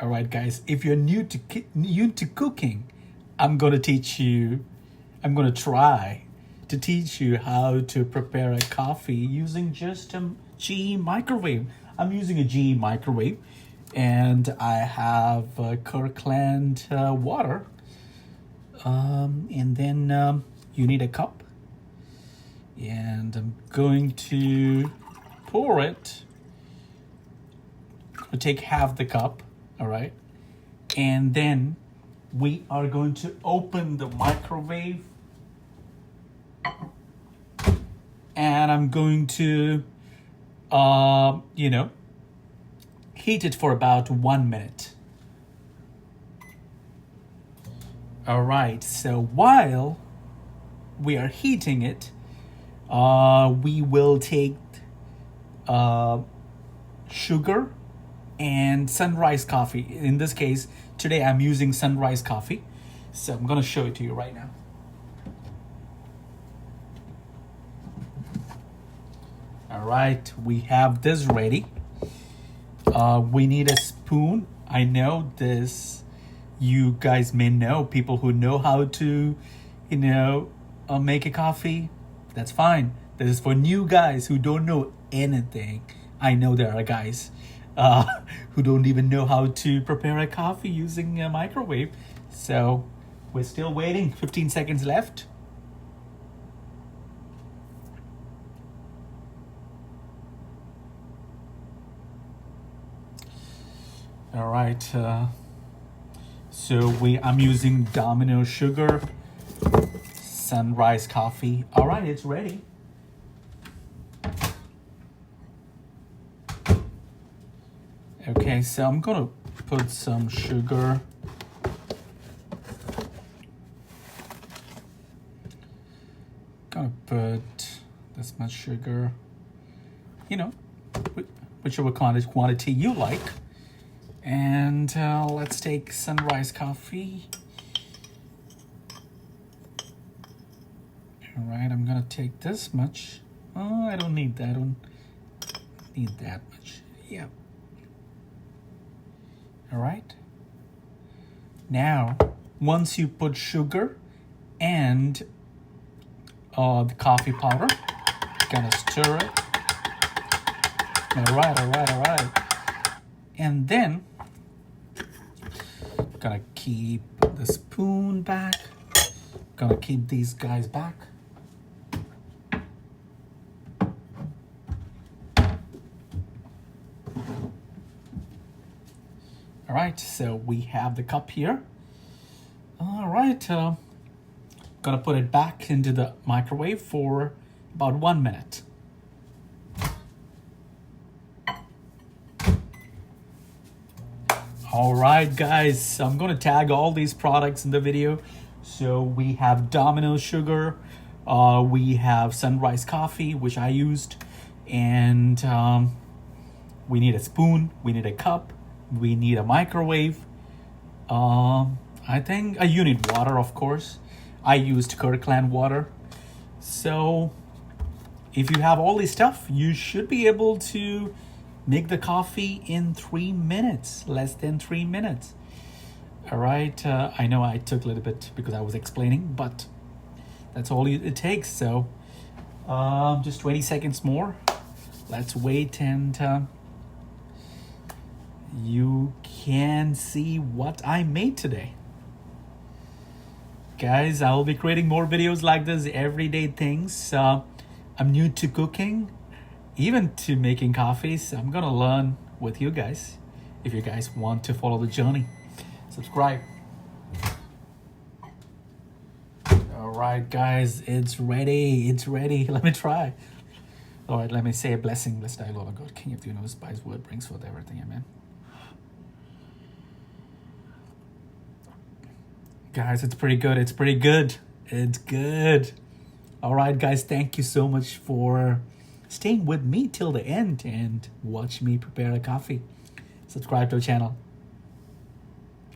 All right, guys, if you're new to cooking, I'm going to teach you, I'm going to try to teach you how to prepare a coffee using just a GE microwave. I'm using a GE microwave, and I have Kirkland water. And then you need a cup, and I'm going to pour it. I'll take half the cup, all right? And then we are going to open the microwave, and I'm going to, heat it for about 1 minute. All right, so while we are heating it, we will take sugar and Sunrise coffee. In this case, today I'm using Sunrise coffee. So I'm gonna show it to you right now. All right, we have this ready. We need a spoon. I know this, you guys may know, people who know how to, make a coffee. That's fine. This is for new guys who don't know anything. I know there are guys who don't even know how to prepare a coffee using a microwave. So we're still waiting. 15 seconds left. All right. So I'm using Domino sugar, Sunrise coffee. All right, it's ready. Okay, so I'm gonna put some sugar. Gonna put this much sugar, whichever quantity you like. And let's take Sunrise coffee. All right, I'm gonna take this much. Oh, I don't need that. I don't need that much. Yeah. All right. Now, once you put sugar and the coffee powder, gonna stir it. All right. And then, gonna keep the spoon back. Gonna keep these guys back. All right, so we have the cup here. All right, gonna put it back into the microwave for about 1 minute. All right, guys, I'm gonna tag all these products in the video. So we have Domino sugar, we have Sunrise coffee, which I used, and we need a spoon, we need a cup, we need a microwave. I think you need water, of course. I used Kirkland water. So if you have all this stuff, you should be able to make the coffee in 3 minutes, less than 3 minutes. All right, I know I took a little bit because I was explaining, but that's all it takes. So just 20 seconds more. Let's wait, and you can see what I made today. Guys, I will be creating more videos like this, everyday things. I'm new to cooking, even to making coffees. I'm gonna learn with you guys. If you guys want to follow the journey, subscribe. All right, guys, it's ready. Let me try. All right, let me say a blessing. Blessed are you, Lord God, King of the universe, by his word brings forth everything. Amen. Guys, it's pretty good. It's good. All right, guys, thank you so much for staying with me till the end and watch me prepare a coffee. Subscribe to the channel.